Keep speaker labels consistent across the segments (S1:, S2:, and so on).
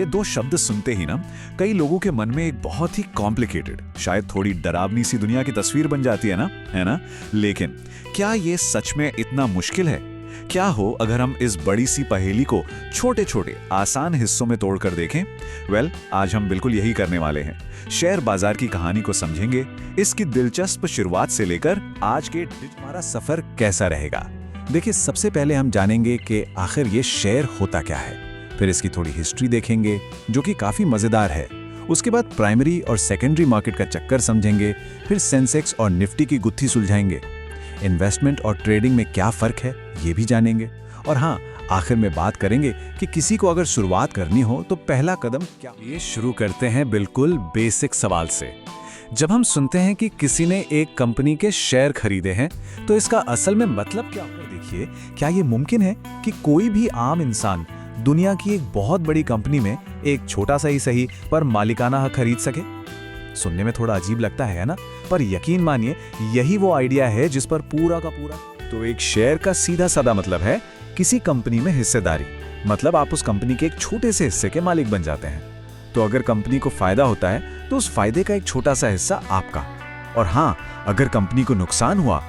S1: दो शब्द सुनते ही ना कई लोगों के मन में एक बहुत ही कॉम्प्लिकेटेड, शायद थोड़ी डरावनी सी दुनिया की तस्वीर बन जाती है ना? लेकिन क्या ये सच में इतना मुश्किल है? क्या हो अगर हम इस बड़ी सी पहेली को छोटे छोटे आसान हिस्सों में तोड़कर देखें? आज हम बिल्कुल यही करने वाले हैं। शेयर बाजार की कहानी को समझेंगे, इसकी दिलचस्प शुरुआत से लेकर आज के हमारा सफर कैसा रहेगा।
S2: देखिए, सबसे पहले हम जानेंगे कि आखिर ये शेयर होता क्या है, फिर इसकी थोड़ी हिस्ट्री देखेंगे जो कि काफ़ी मज़ेदार है। उसके बाद प्राइमरी और सेकेंडरी मार्केट का चक्कर समझेंगे, फिर सेंसेक्स और निफ्टी की गुत्थी सुलझाएंगे। इन्वेस्टमेंट और ट्रेडिंग में क्या फ़र्क है ये भी जानेंगे, और हाँ, आखिर में बात करेंगे कि किसी को अगर शुरुआत करनी हो तो पहला कदम क्या।
S1: ये शुरू करते हैं बिल्कुल बेसिक सवाल से। जब हम सुनते हैं कि किसी ने एक कंपनी के शेयर खरीदे हैं तो इसका असल में मतलब क्या होता है? देखिए, क्या ये मुमकिन है कि कोई भी आम इंसान दुनिया की एक बहुत बड़ी कंपनी में एक छोटा सा ही सही पर मालिकाना हक खरीद सके? सुनने में थोड़ा अजीब लगता है ना, पर यकीन मानिए यही वो आइडिया है जिस पर पूरा का पूरा।
S2: तो एक शेयर का सीधा साधा मतलब है किसी कंपनी में हिस्सेदारी, मतलब आप उस कंपनी के एक छोटे से हिस्से के मालिक बन जाते हैं। तो अगर कंपनी को फायदा होता है तो उस फायदे का एक छोटा सा हिस्सा आपका, और हाँ, अगर कंपनी को नुकसान हुआ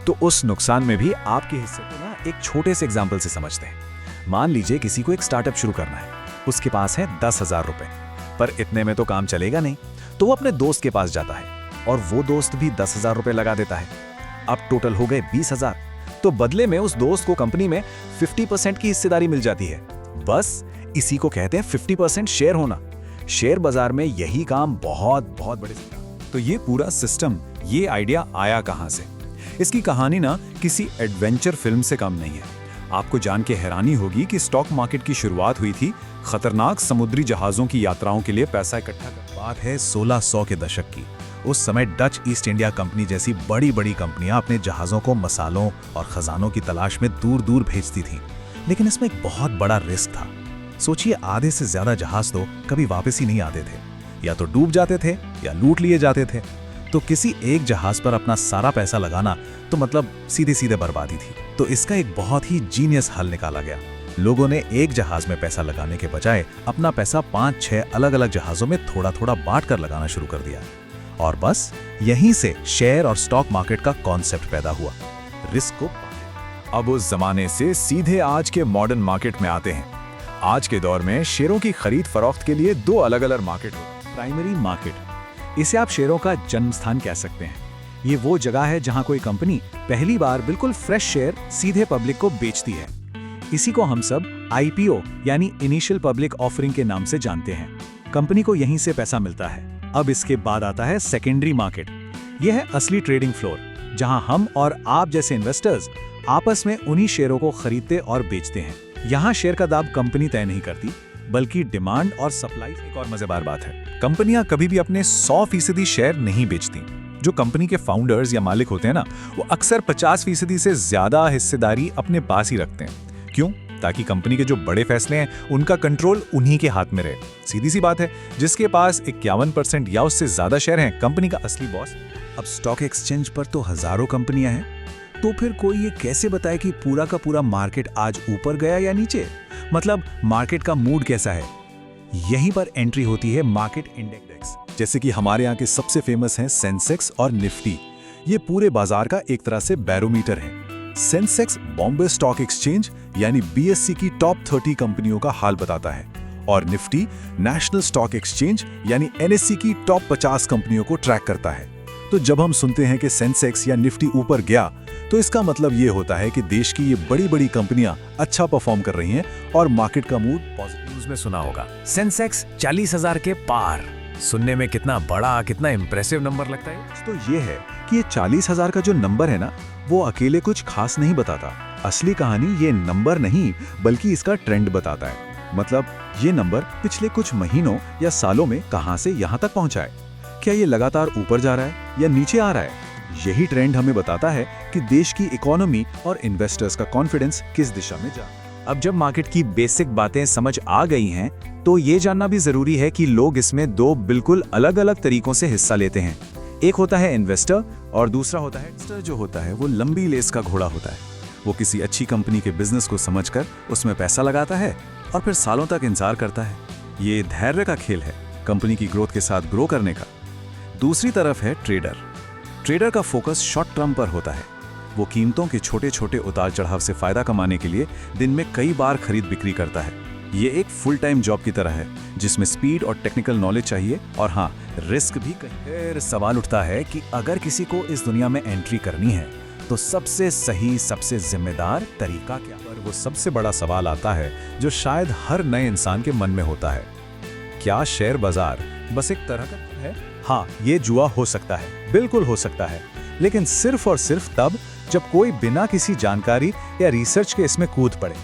S2: तो उस नुकसान में भी आपके हिस्से को ना एक छोटे से एग्जाम्पल से समझते हैं। मान लीजिए किसी को एक स्टार्टअप शुरू करना है, उसके पास है 10,000 रुपए, पर इतने में तो काम चलेगा नहीं, तो वो अपने दोस्त के पास जाता है और वो दोस्त भी 10,000 रुपए लगा देता है। अब टोटल हो गए 20,000। तो बदले में उस दोस्त को कंपनी में 50% की हिस्सेदारी मिल जाती है। बस इसी को कहते हैं 50% शेयर होना। शेयर बाजार में यही काम बहुत बहुत बड़े।
S1: तो ये पूरा सिस्टम, ये आइडिया आया कहां से? इसकी कहानी ना किसी एडवेंचर फिल्म से कम नहीं है। आपको जान के हैरानी होगी कि स्टॉक मार्केट की शुरुआत हुई थी खतरनाक समुद्री जहाजों की यात्राओं के लिए पैसा इकट्ठा कर।
S2: बात है 1600 के दशक की। उस समय डच ईस्ट इंडिया कंपनी जैसी बड़ी बड़ी कंपनियां अपने जहाजों को मसालों और खजानों की तलाश में दूर दूर भेजती थीं। लेकिन इसमें एक बहुत बड़ा रिस्क था। सोचिए, आधे से ज्यादा जहाज तो कभी वापस ही नहीं आते थे, या तो डूब जाते थे या लूट लिए जाते थे। तो किसी एक जहाज पर अपना सारा पैसा लगाना तो मतलब सीधे सीधे बर्बादी थी। तो इसका एक बहुत ही जीनियस हल निकाला गया। लोगों ने एक जहाज में पैसा लगाने के बजाय अपना पैसा 5-6 अलग अलग जहाजों में थोड़ा थोड़ा बांट कर लगाना शुरू कर दिया, और बस यहीं से शेयर और स्टॉक मार्केट का कॉन्सेप्ट पैदा हुआ। रिस्क को
S1: अब उस जमाने से सीधे आज के मॉडर्न मार्केट में आते हैं। आज के दौर में शेयरों की खरीद फरोख्त के लिए दो अलग अलग मार्केट होते हैं।
S2: प्राइमरी मार्केट, इसे आप शेयरों का जन्म स्थान कह सकते हैं। ये वो जगह है जहां कोई कंपनी पहली बार बिल्कुल फ्रेश शेयर सीधे पब्लिक को बेचती है। इसी को हम सब IPO यानी इनिशियल पब्लिक ऑफरिंग के नाम से जानते हैं। कंपनी को यहीं से पैसा मिलता है। अब इसके बाद आता है सेकेंडरी मार्केट। यह है असली ट्रेडिंग फ्लोर, जहां हम और आप जैसे इन्वेस्टर्स आपस में उन्हीं शेयरों को खरीदते और बेचते हैं। यहाँ शेयर का दाम कंपनी तय नहीं करती, बल्कि डिमांड और सप्लाई। एक और मजेदार बात है, कंपनियां कभी भी अपने 100% शेयर नहीं बेचती। जो कंपनी के फाउंडर्स या मालिक होते हैं ना, वो अक्सर 50% से ज्यादा हिस्सेदारी अपने पास ही रखते हैं। क्यों? ताकि कंपनी के जो बड़े फैसले हैं उनका कंट्रोल उन्हीं के हाथ में रहे। सीधी सी बात है, जिसके पास 51% या उससे ज्यादा शेयर हैं, कंपनी का असली बॉस। अब स्टॉक एक्सचेंज पर तो हजारों कंपनियां हैं, तो फिर कोई ये कैसे बताए कि पूरा का पूरा मार्केट आज ऊपर गया या नीचे? मतलब मार्केट का मूड कैसा है? यहीं पर एंट्री होती है मार्केट इंडेक्स।
S1: जैसे कि हमारे यहाँ के सबसे फेमस हैं सेंसेक्स और निफ्टी। ये पूरे बाजार का एक तरह से बैरोमीटर है। सेंसेक्स बॉम्बे स्टॉक एक्सचेंज यानी BSE की टॉप 30 कंपनियों का हाल बताता है, और निफ्टी नेशनल स्टॉक एक्सचेंज यानी NSE की टॉप 50 कंपनियों को ट्रैक करता है। तो जब हम सुनते हैं कि सेंसेक्स या निफ्टी ऊपर गया, तो इसका मतलब ये होता है कि देश की ये बड़ी बड़ी कंपनियां अच्छा परफॉर्म कर रही हैं और मार्केट का मूड पॉजिटिव।
S2: न्यूज़ में सुना होगा सेंसेक्स 40,000 के पार। सुनने में कितना बड़ा, कितना इंप्रेसिव नंबर लगता है।
S1: तो ये है कि ये 40,000 का जो नंबर है ना, वो अकेले कुछ खास नहीं बताता। असली कहानी ये नंबर नहीं, बल्कि इसका ट्रेंड बताता है। मतलब ये नंबर पिछले कुछ महीनों या सालों में कहां से यहां तक पहुंचा है। क्या ये लगातार ऊपर जा रहा है या नीचे आ रहा है? यही ट्रेंड हमें बताता है कि देश की इकोनॉमी और इन्वेस्टर्स का कॉन्फिडेंस किस दिशा में जा।
S2: अब जब मार्केट की बेसिक बातें समझ आ गई हैं, तो ये जानना भी जरूरी है कि लोग इसमें दो बिल्कुल अलग अलग तरीकों से हिस्सा लेते हैं। एक होता है इन्वेस्टर और दूसरा होता है
S1: इन्वेस्टर। जो होता है वो लंबी लेस का घोड़ा होता है। वो किसी अच्छी कंपनी के बिजनेस को समझकर उसमें पैसा लगाता है और फिर सालों तक इंतजार करता है। ये धैर्य का खेल है, कंपनी की ग्रोथ के साथ ग्रो करने का। दूसरी तरफ है ट्रेडर। ट्रेडर का फोकस शॉर्ट टर्म पर होता है। वो कीमतों के छोटे छोटे उतार चढ़ाव से फायदा कमाने के लिए दिन में कई बार खरीद बिक्री करता है। ये एक फुल टाइम जॉब की तरह है जिसमें स्पीड और टेक्निकल नॉलेज चाहिए, और हाँ, रिस्क भी कहीं। फिर सवाल उठता है कि अगर किसी को इस दुनिया में एंट्री करनी है तो सबसे सही, सबसे जिम्मेदार तरीका क्या? पर वो सबसे बड़ा सवाल आता है जो शायद हर नए इंसान के मन में होता है, क्या शेयर बाजार बस एक तरह का है? हाँ, ये जुआ हो सकता है, बिल्कुल हो सकता है, लेकिन सिर्फ और सिर्फ तब जब कोई बिना किसी जानकारी या रिसर्च के इसमें कूद पड़े।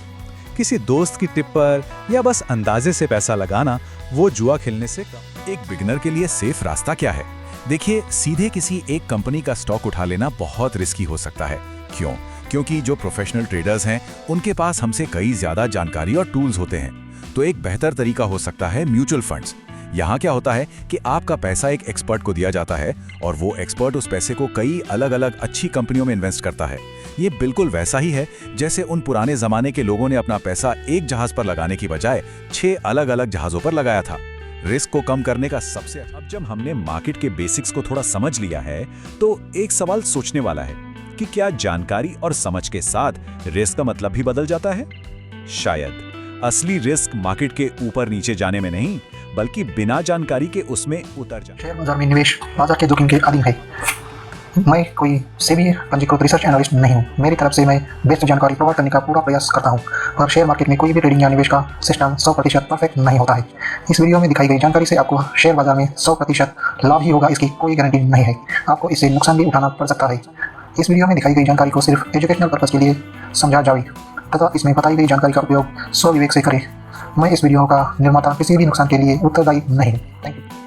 S1: किसी दोस्त की टिप पर या बस अंदाजे से पैसा लगाना वो जुआ खेलने से कम। एक बिगिनर के लिए सेफ रास्ता क्या है? देखिए, सीधे किसी एक कंपनी का स्टॉक उठा लेना बहुत रिस्की हो सकता है। क्यों? क्योंकि जो प्रोफेशनल ट्रेडर्स हैं उनके पास हमसे कई ज्यादा जानकारी और टूल्स होते हैं। तो एक बेहतर तरीका हो सकता है म्यूचुअल फंड्स। यहाँ क्या होता है कि आपका पैसा एक एक्सपर्ट को दिया जाता है और वो एक्सपर्ट उस पैसे को कई अलग अलग अच्छी कंपनियों में इन्वेस्ट करता है। ये बिल्कुल वैसा ही है जैसे उन पुराने जमाने के लोगों ने अपना पैसा एक जहाज पर लगाने की बजाय 6 अलग अलग जहाजों पर लगाया था। रिस्क को कम करने का सबसे अब जब हमने मार्केट के बेसिक्स को थोड़ा समझ लिया है तो एक सवाल सोचने वाला है कि क्या जानकारी और समझ के साथ रिस्क का मतलब भी बदल जाता है? शायद असली रिस्क मार्केट के ऊपर नीचे जाने में नहीं, बल्कि बिना जानकारी के उसमें उतर जाए।
S3: शेयर बाजार में निवेश बाजार के जोखिम के अधीन है। मैं कोई सेबी पंजीकृत रिसर्च एनालिस्ट नहीं हूँ। मेरी तरफ से मैं बेस्ट जानकारी प्रोवाइड करने का पूरा प्रयास करता हूँ, और शेयर मार्केट में कोई भी ट्रेडिंग या निवेश का सिस्टम 100% परफेक्ट नहीं होता है। इस वीडियो में दिखाई गई जानकारी से आपको शेयर बाजार में 100% लाभ ही होगा, इसकी कोई गारंटी नहीं है। आपको इससे नुकसान भी उठाना पड़ सकता है। इस वीडियो में दिखाई गई जानकारी को सिर्फ एजुकेशनल पर्पज़ के लिए समझा जाए तथा इसमें बताई गई जानकारी का उपयोग स्वविवेक से करें। मैं इस वीडियो का निर्माता किसी भी नुकसान के लिए उत्तरदायी नहीं हूँ। Thank you.